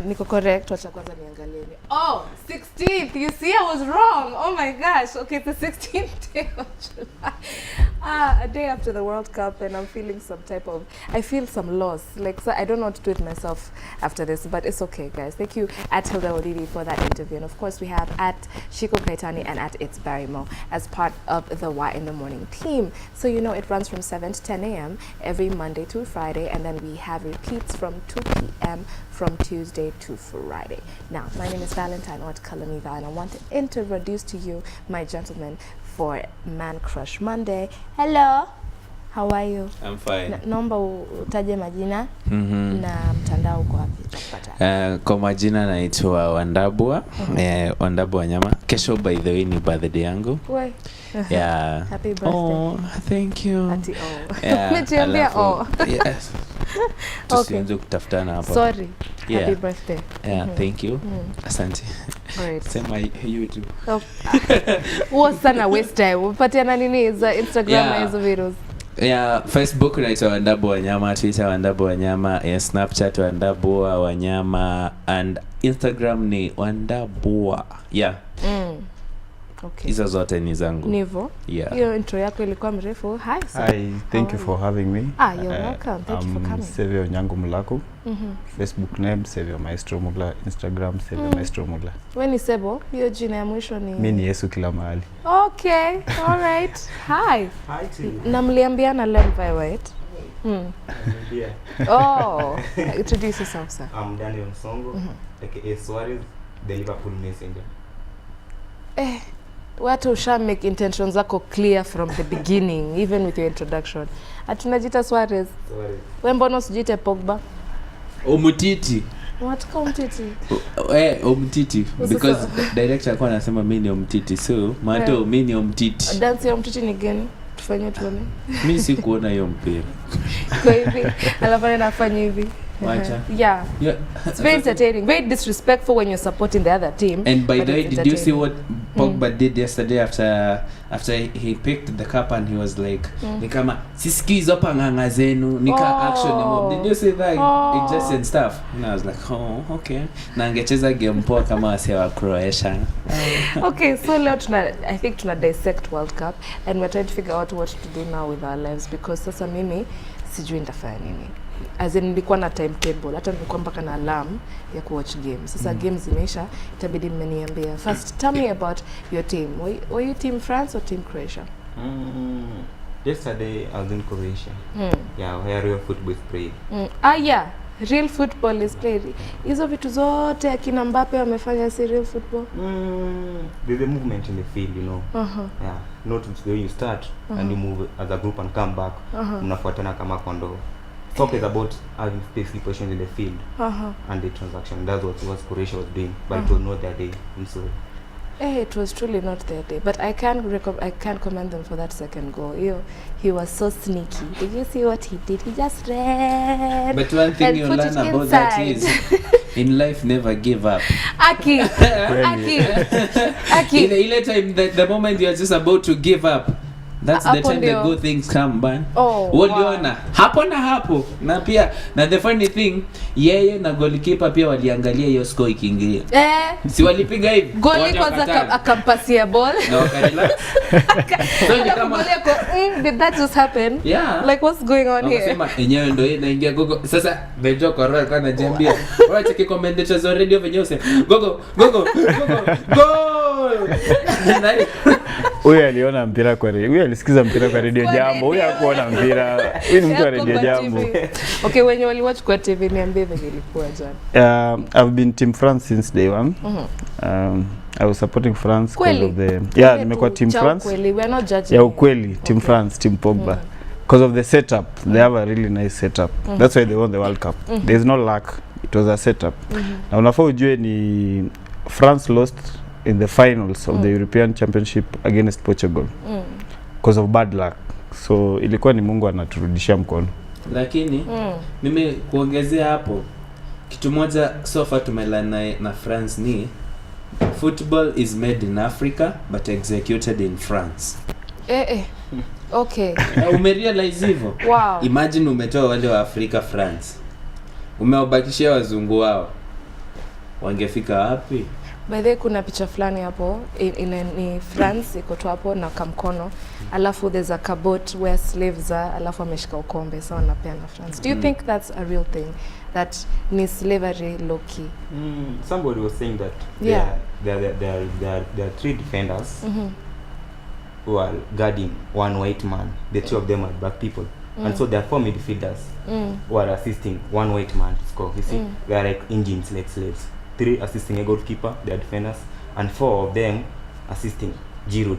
Niko correct, wacha kwanza niangalie. Oh, 16th. You see, I was wrong. Oh my gosh. Okay, the 16th day of July. A day after the World Cup, and I'm feeling I feel some loss. Like, so I don't know what to do with myself after this, but it's okay, guys. Thank you at Hilda Odidi for that interview. And of course, we have at Shiko Kaitani and at It's Barrymore as part of the Y in the Morning team. So, you know, it runs from 7 to 10 a.m. every Monday through Friday, and then we have repeats from 2 p.m. from Tuesday to Friday. Now, my name is Valentine Kalamiva, and I want to introduce to you my gentleman for Man Crush Monday. Hello, how are you? I'm fine. Naomba utaje majina na mtandao uko wapi? Kwa majina naitwa Wandabua, Wandabua Nyama. Kesho by the way ni birthday yangu. Why? Yeah. Happy birthday. Oh, thank you. Ati Umejiambia Yes. Tusianze kutafutana hapa. Sorry. Yeah. Happy birthday. Yeah, thank you. Asante. Great. Sema you too. What's sana waste time? Upatiana nini za Instagram na hizo videos? Yeah, Facebook naitwa Wandabua Nyama, Twitter Wandabua Nyama, Snapchat Wandabua Wanyama, and Instagram ni Wandabua. Yeah. Okay. Hizo zote ni zangu. Nivo. Yeah. Hiyo intro yako ilikuwa mrefu. Hi sir. Hi, thank you for having me. You're welcome. Thank you for coming. Savio Nyangu Mulaku. Facebook name Savio Maestro Mugla, Instagram Savio Maestro Mugla. When is Sebo? Hiyo jina ya mwisho ni Mimi ni Yesu kila mahali. Okay. All right. Hi. Hi to you. Na mliambiana leo by right? Yeah. Oh, introduce yourself, sir. I'm Daniel Msongo, aka Suarez, the Liverpool messenger. Watu usha make intentions zako clear from the beginning, even with your introduction. Atunajita Suarez. Wewe mbona usijite Pogba? Omutiti. What Omutiti? Omutiti because director alikuwa anasema mimi ni Omutiti, so mato mimi ni Omutiti. Dance ya Omutiti ni gani? Tufanye tuone. Mimi si kuona hiyo mpira. Kwa hivi, alafanya nafanya hivi. Yeah. It's very entertaining, very disrespectful when you're supporting the other team. And by the way, did you see what Pogba did yesterday after he picked the cup and he was like, nikama sisiki zopa nganga zenu, nika action mob. Did you see that? It just and stuff. And I was like, oh, okay. Na angecheza game poa kama wase wa Croatia. Okay, so leo I think tuna dissect World Cup, and we're trying to figure out what to do now with our lives, because sasa mimi sijui nitafanya nini. As in nilikuwa na timetable, hata nilikuwa mpaka na alarm ya kuwatch games. Sasa games zimeisha, itabidi mmeniambia. First, tell me about your team. Were you team France or team Croatia? Yesterday I was in Croatia. Yeah, where real football is played. Yeah, real football is played. Hizo vitu zote akina Mbappe wamefanya si real football? There's a movement in the field, you know. Yeah, not the way you start and you move as a group and come back. Mnafuatana kama kondoo. Soccer is about having space positions in the field and the transaction. That's what Croatia was doing, but it was not their day. I'm sorry. It was truly not their day, but I can't commend them for that second goal. He was so sneaky. Did you see what he did? He just ran. But one thing you learn about that is, in life, never give up. Aki. Ile time, the moment you are just about to give up, that's the time the good things come, man. Waliona hapo na hapo, na pia na the funny thing, yeye na goalkeeper pia waliangalia hiyo score ikiingia. Si walipiga hivi. Goal kwanza akampasia ball. No, relax. So ni kama did that just happen? Yeah. Like what's going on here? Wakasema enyewe ndio yeye naingia gogo. Sasa the joke alikuwa anajambia. Wewe check commentators wa radio venyewe useme gogo. Goal. Huyu aliona mpira kwa radio. Huyu alisikiza mpira kwa radio Jambo. Huyu hakuona mpira. Huyu ni mtu wa radio Jambo. Okay, when you only watch kwa TV niambie vile ilikuwa jana. I've been Team France since day one. I was supporting France because of the nimekuwa Team France. Ukweli, we are not judging. Yeah, ukweli, Team France, Team Pogba. Because of the setup. They have a really nice setup. That's why they won the World Cup. There's no luck. It was a setup. Na unafaa ujue ni France lost in the finals of the European Championship against Portugal because of bad luck. So ilikuwa ni Mungu anaturudishia mkono. Lakini mimi kuongezea hapo kitu moja so far tumelana na France ni football is made in Africa but executed in France. Okay. Umerealize hivyo? Wow. Imagine umetoa wale wa Afrika France. Umewabakishia wazungu wao. Wangefika wapi? By the way, kuna picha fulani hapo ni France iko tu hapo na kamkono. Alafu there's a cabot where slaves are, alafu ameshika ukombe sawa na pia na France. Do you think that's a real thing? That ni slavery low key? Somebody was saying that there are 3 defenders who are guarding one white man. The 2 of them are black people. And so there are 4 midfielders who are assisting one white man to score. You see, they are like engines, like slaves. 3 assisting a goalkeeper, they are defenders, and 4 of them assisting Giroud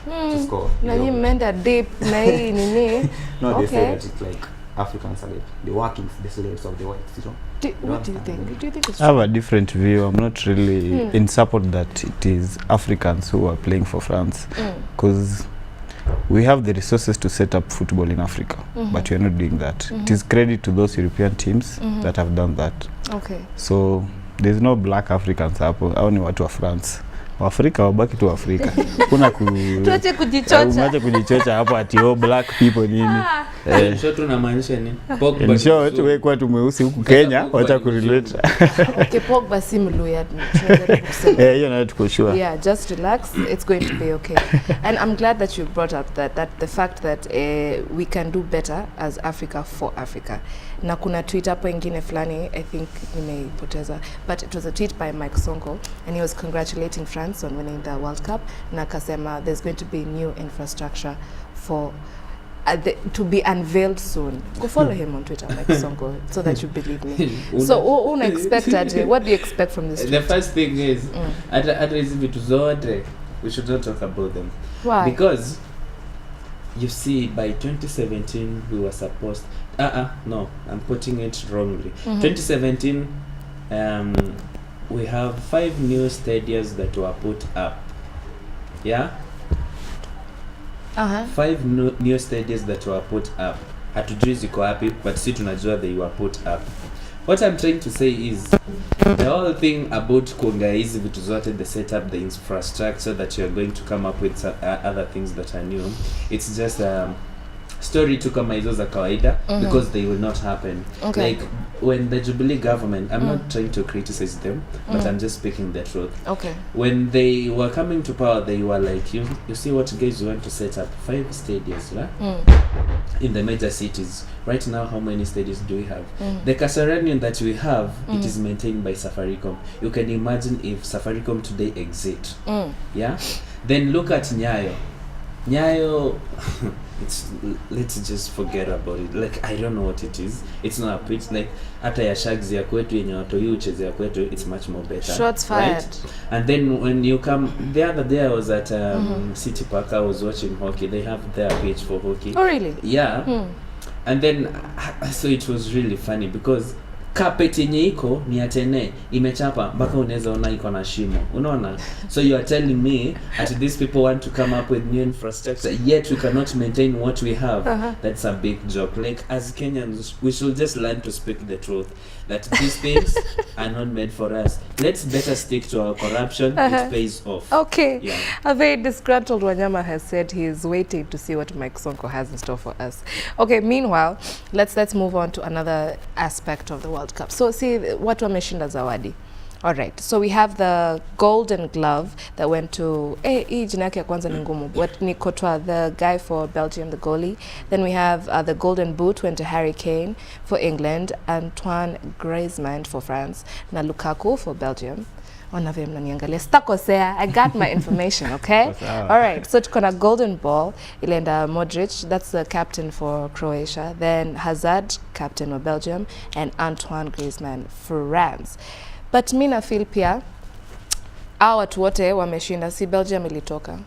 to score. Na ni menda deep na hii nini? No, they say that it's like Africans are like the workings, the slaves of the whites, you know. What do you think? Do you think it's I have a different view. I'm not really in support that it is Africans who are playing for France, because we have the resources to set up football in Africa, but we are not doing that. It is credit to those European teams that have done that. Okay. So there's no black Africans hapo, au ni watu wa France. Waafrika wabaki tu Afrika. Kuna tuache kujichocha. Unaje kujichocha hapo ati black people nini? Short unamaanisha nini? Pogba. In short, wewe kwa tumeusi huku Kenya, wacha kurelate. Okay, Pogba si mluya. Hiyo nayo tuko sure. Yeah, just relax. It's going to be okay. And I'm glad that you brought up that the fact that we can do better as Africa for Africa. Na kuna tweet hapo ingine fulani, I think nimeipoteza, but it was a tweet by Mike Sonko and he was congratulating France on winning the World Cup. Na akasema there's going to be new infrastructure for to be unveiled soon. Go follow him on Twitter, Mike Sonko, so that you believe me. So unexpected, what do you expect from this tweet? The first thing is we should not talk about them. Why? Because you see, by 2017 we were supposed no, I'm putting it wrongly. 2017 we have 5 new stadiums that were put up. Yeah? 5 new stadiums that were put up. Hatujui ziko wapi, but si tunajua they were put up. What I'm trying to say is the whole thing about kuonga hizi vitu zote, the setup, the infrastructure that you're going to come up with other things that are new, it's just story tu kama hizo za kawaida because they will not happen. Okay. Like when the Jubilee government, I'm not trying to criticize them, but I'm just speaking the truth. Okay. When they were coming to power, they were like, you see what guys, you want to set up 5 stadiums, right? In the major cities. Right now, how many stadiums do we have? The Kasaranian that we have, it is maintained by Safaricom. You can imagine if Safaricom today exit. Yeah? Then look at Nyayo. Nyayo, let's just forget about it. Like, I don't know what it is. It's not a pitch. Like, hata ya shags ya kwetu yenye watu yu ucheze ya kwetu, it's much more better. Shots fired. Right? And then when you come, the other day I was at City Park, I was watching hockey. They have their pitch for hockey. Oh, really? Yeah. And then, so it was really funny because carpet yenye iko ni atene imechapa mpaka unaweza ona iko na shimo, unaona? So you are telling me that these people want to come up with new infrastructure yet we cannot maintain what we have. That's a big joke. Like, as Kenyans, we should just learn to speak the truth, that these things are not made for us. Let's better stick to our corruption. It pays off. Okay. Yeah. A very disgruntled Wanyama has said he is waiting to see what Mike Sonko has in store for us. Okay, meanwhile, let's move on to another aspect of the World Cup. So see, watu wameshinda zawadi. All right, so we have the golden glove that went to hii jina yake ya kwanza ni ngumu, but ni Courtois, the guy for Belgium, the goalie. Then we have the golden boot went to Harry Kane for England, Antoine Griezmann for France, na Lukaku for Belgium. Wanavyo mnaniangalia, sitakosea. I got my information, okay? All right, so tuko na golden ball ilienda Modric, that's the captain for Croatia. Then Hazard, captain of Belgium, and Antoine Griezmann for France. But mina feel pia hao watu wote wameshinda, si Belgium ilitoka.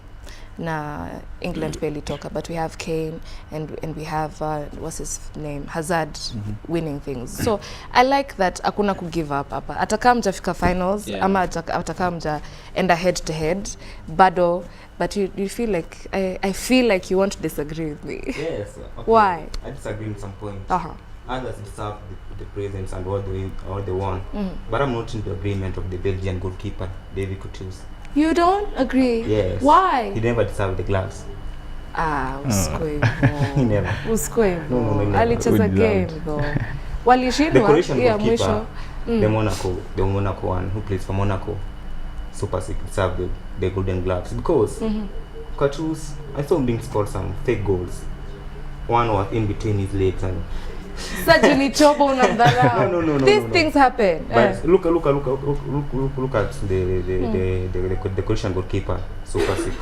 na England barely talker, but we have Kane and we have what's his name, Hazard winning things. So I like that hakuna ku give up hapa. Ataka mjafika finals ama ataka mja enda head to head bado, but you feel like I feel like you want to disagree with me. Yes. Okay. Why? I disagree with some points. Others deserve the presence and what they want. But I'm not in the agreement of the Belgian goalkeeper, David Coutus. You don't agree? Yes. Why? He never deserved the gloves. Usikwe He never. Usikwe No, alicheza game though. Walishindwa ya mwisho. The Monaco one who plays for Monaco, Super Six, deserved the golden gloves because Coutus, I saw him being scored some fake goals. One was in between his legs and Sajini chobo unamdharau. No. These things happen. But look at the Croatian goalkeeper, Super Six.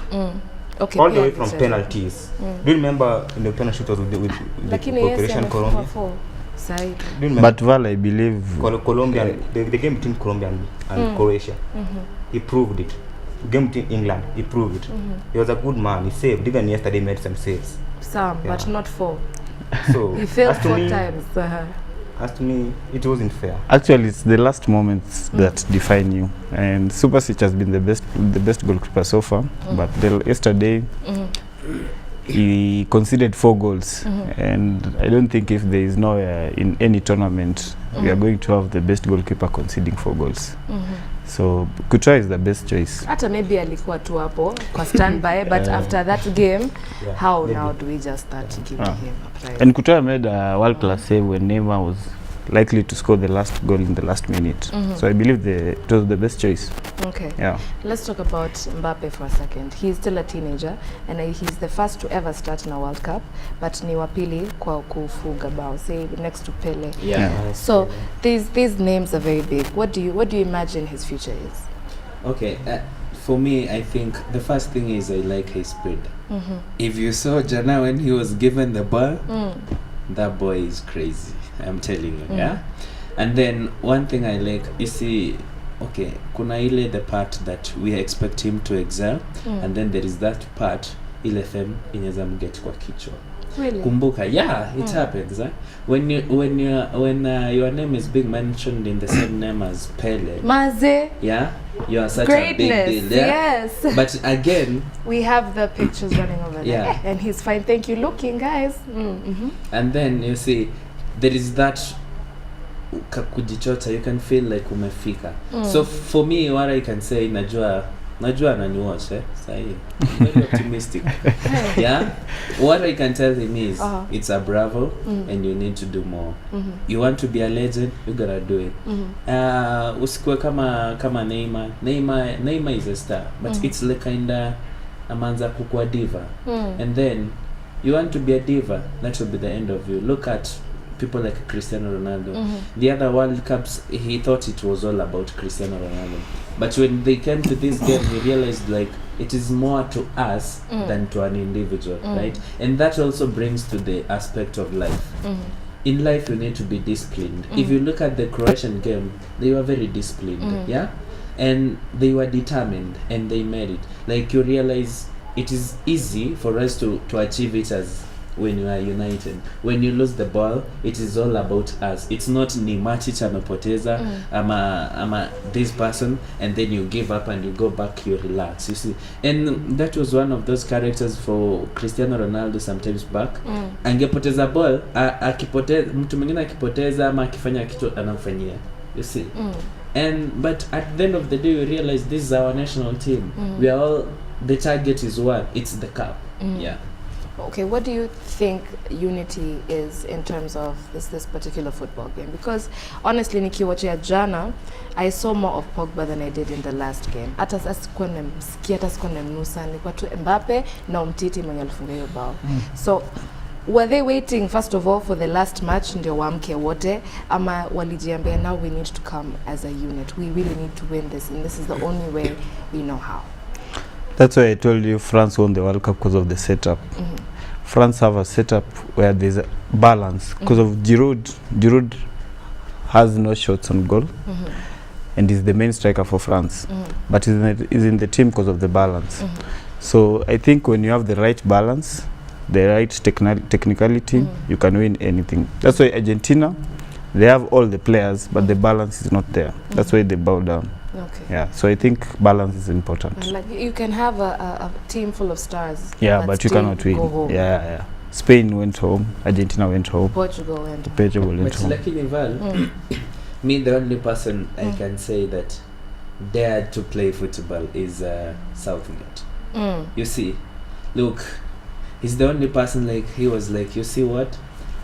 Okay. All the way from penalties. Do you remember in the penalty shooters with the Croatian Colombia? But Val, I believe Colombia, the game between Colombia and Croatia, he proved it. Game between England, he proved it. He was a good man. He saved. Even yesterday, he made some saves. But not 4. So he failed 4 times. As to me, it wasn't fair. Actually, it's the last moments that define you. And Subasic has been the best goalkeeper so far. But yesterday, he conceded 4 goals. And I don't think if there is nowhere in any tournament we are going to have the best goalkeeper conceding 4 goals. So Kutra is the best choice. Hata maybe alikuwa tu hapo kwa standby, but after that game, how now do we just start giving him a prize? And Kutra made a world-class save when Neymar was likely to score the last goal in the last minute. So I believe it was the best choice. Okay. Yeah. Let's talk about Mbappe for a second. He's still a teenager and he's the first to ever start in a World Cup, but ni wa pili kwa kufunga bao, say next to Pele. So these names are very big. What do you imagine his future is? Okay, for me, I think the first thing is I like his speed. If you saw Jana when he was given the ball, that boy is crazy. I'm telling you, yeah. And then one thing I like, you see, okay, kuna ile the part that we expect him to excel, and then there is that part ile fem inaweza mget kwa kichwa. Really? Kumbuka, yeah, it happens. When your name is being mentioned in the same name as Pele, Maze, yeah, you are such greatness, a big deal. Yeah? Yes. But again, we have the pictures running over there, and he's fine. Thank you, looking guys. And then you see, there is that kujichota, you can feel like umefika. So for me, what I can say, najua ananiwatch sahi, very optimistic. Yeah, what I can tell him is it's a bravo, and you need to do more. You want to be a legend, you gotta do it. Usikue kama Neymar is a star, but it's like kinda amanza kukua diva, and then you want to be a diva, that will be the end of you. Look at people like Cristiano Ronaldo. The other World Cups, he thought it was all about Cristiano Ronaldo. But when they came to this game, he realized like it is more to us than to an individual, right? And that also brings to the aspect of life. In life, you need to be disciplined. If you look at the Croatian game, they were very disciplined, yeah? And they were determined, and they made it. Like, you realize it is easy for us to achieve it as when you are united. When you lose the ball, it is all about us. It's not ni Matic amepoteza, ama this person, and then you give up and you go back, you relax, you see. And that was one of those characters for Cristiano Ronaldo sometimes back. Angepoteza ball, mtu mwingine akipoteza ama akifanya kitu anamfanyia, you see. But at the end of the day, we realize this is our national team. We are all, the target is what? It's the cup. Yeah. Okay, what do you think unity is in terms of this particular football game? Because honestly, nikiwachia jana, I saw more of Pogba than I did in the last game. Hata sikuwa namsikia, hata sikuwa namnusa, nilikuwa tu Mbappe na Umtiti mwenye alifunga hiyo bao. So were they waiting first of all for the last match ndio waamke wote, ama walijiambia now we need to come as a unit, we really need to win this, and this is the only way we know how? That's why I told you France won the World Cup because of the setup. France have a setup where there's a balance because of Giroud. Giroud has no shots on goal and is the main striker for France, but is in the team because of the balance. So I think when you have the right balance, the right technicality, you can win anything. That's why Argentina, they have all the players, but the balance is not there. That's why they bow down. Okay. Yeah, so I think balance is important. And like you can have a team full of stars. Yeah, but you cannot win. Go home. Yeah. Spain went home, Argentina went home, Portugal went But home. luckily, Val, me, the only person I can say that dared to play football is Southgate. You see, look, he's the only person, like, he was like, you see what?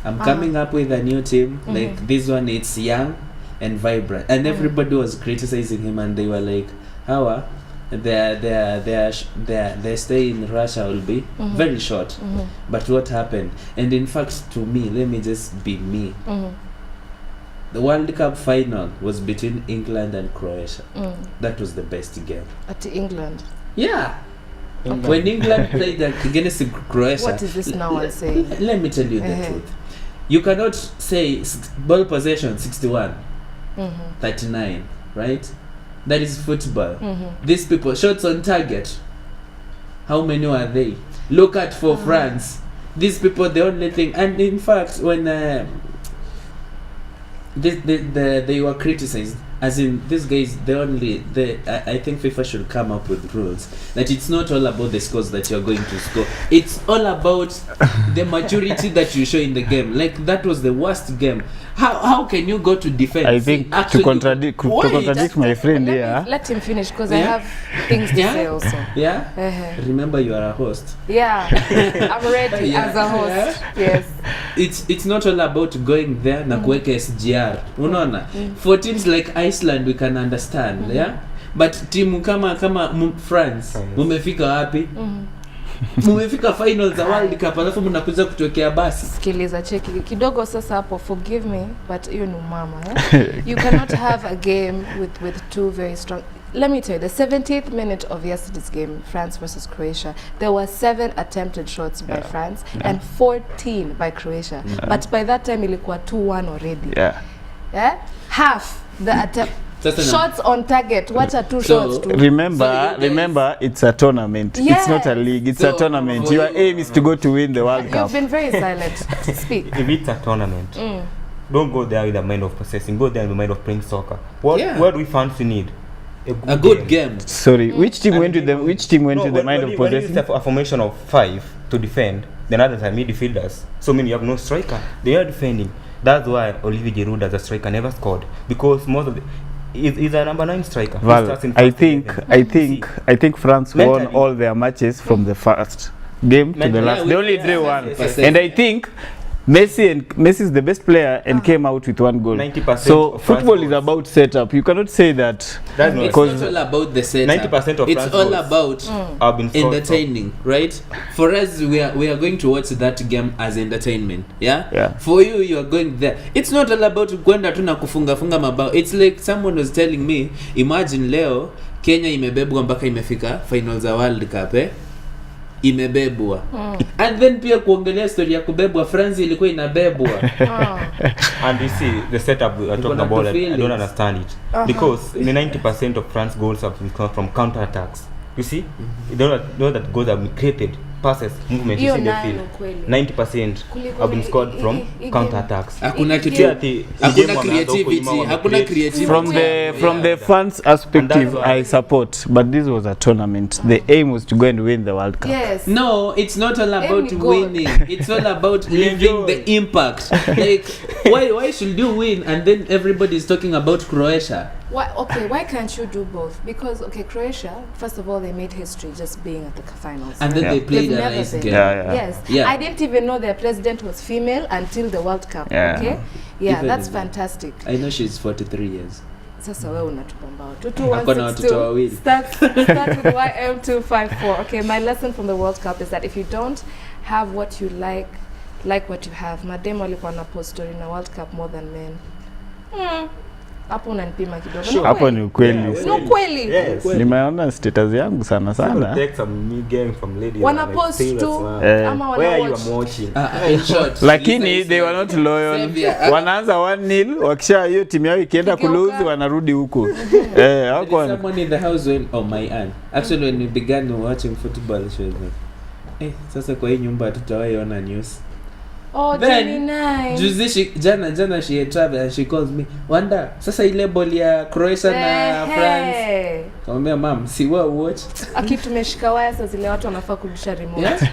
I'm coming up with a new team, like this one, it's young and vibrant. And everybody was criticizing him, and they were like, how their stay in Russia will be very short. But what happened? And in fact, to me, let me just be me. The World Cup final was between England and Croatia. That was the best game. At England. Yeah. Okay. When England played against Croatia. What is this now I'm saying? Let me tell you the truth. You cannot say ball possession 61, 39, right? That is football. These people, shots on target, how many are they? Look at for France. These people, the only thing, and in fact, when they were criticized, as in these guys, I think FIFA should come up with rules that it's not all about the scores that you're going to score. It's all about the maturity that you show in the game. Like, that was the worst game. How can you go to defense? I think to contradict my friend here. Let him finish, because I have things to say also. Yeah. Remember, you are a host. Yeah, I'm ready as a host. Yes. It's not all about going there na kuweka SGR. Unaona? For teams like Iceland, we can understand, yeah? But timu kama France, mumefika wapi? Mumefika finals za World Cup, alafu mnakuja kutokea basi. Sikiliza, cheki kidogo sasa hapo, forgive me, but hiyo ni mama, You cannot have a game with two very strong. Let me tell you, the 70th minute of yesterday's game, France versus Croatia, there were 7 attempted shots by France and 14 by Croatia. But by that time, ilikuwa 2-1 already. Half the attempt. Shots on target. What are 2 shots? Remember, it's a tournament. Yes. It's not a league. It's a tournament. Your aim is to go to win the World Cup. You've been very silent. Speak. If it's a tournament, don't go there with the mind of possessing. Go there with the mind of playing soccer. What do we fancy need? A good game. Sorry, which team went with the mind of possessing? When you a formation of 5 to defend, then others are midfielders. So mean you have no striker. They are defending. That's why Olivier Giroud as a striker never scored, because most of the is a number 9 striker. Well, I think France won all their matches from the first game to the last. They only drew 1, and I think Messi is the best player and came out with 1 goal. 90%. So football is about setup. You cannot say that. It's not all about the setup. 90% of it's all about entertaining, right? For us, we are going to watch that game as entertainment. Yeah. For you are going there. It's not all about kwenda tu na kufunga mabao. It's like someone was telling me, imagine leo Kenya imebebwa mpaka imefika finals za World Cup, imebebwa. And then pia kuongelea story ya kubebwa, France ilikuwa inabebwa. And you see the setup we are talking about, I don't understand it. Because the 90% of France goals have come from counter attacks. You see? You know that goals have been created, passes, movement in the field. 90% have been scored from counter attacks. Hakuna creativity. From the fans' perspective, I support, but this was a tournament. The aim was to go and win the World Cup. Yes. No, it's not all about winning. It's all about leaving the impact. Like, why should you win and then everybody is talking about Croatia? Why can't you do both? Because Croatia, first of all, they made history just being at the finals. And then they played a nice game. Yes. I didn't even know their president was female until the World Cup. Okay? Yeah, that's fantastic. I know she's 43 years. Sasa wewe unatupambao. 22162. Start with YM254. Okay, my lesson from the World Cup is that if you don't have what you like what you have. Madem walikuwa na post story na World Cup more than men. Hapo unanipima kidogo. Sure. Hapo ni ukweli. Ni ukweli. Yes. Nimeona status yangu sana sana. Take some me gang from ladies. Wana post tu ama where wana you watch. are watching. In short, Lakini they were not loyal. Xavier. Wanaanza 1-0 wakisha hiyo timu yao ikienda kulose wanarudi huko. Hako someone in the house when my aunt actually when we began watching football she was like sasa kwa hii nyumba hatutawahi ona news. Oh, Then, 29. juzi jana she had traveled and she calls me wanda sasa ile ball ya Croatia na France kamwambia mam si watch Tumeshika waya sasa zile watu wanafaa kurudisha remote.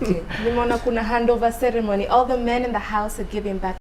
Okay. Nimeona kuna handover ceremony. All the men in the house are giving back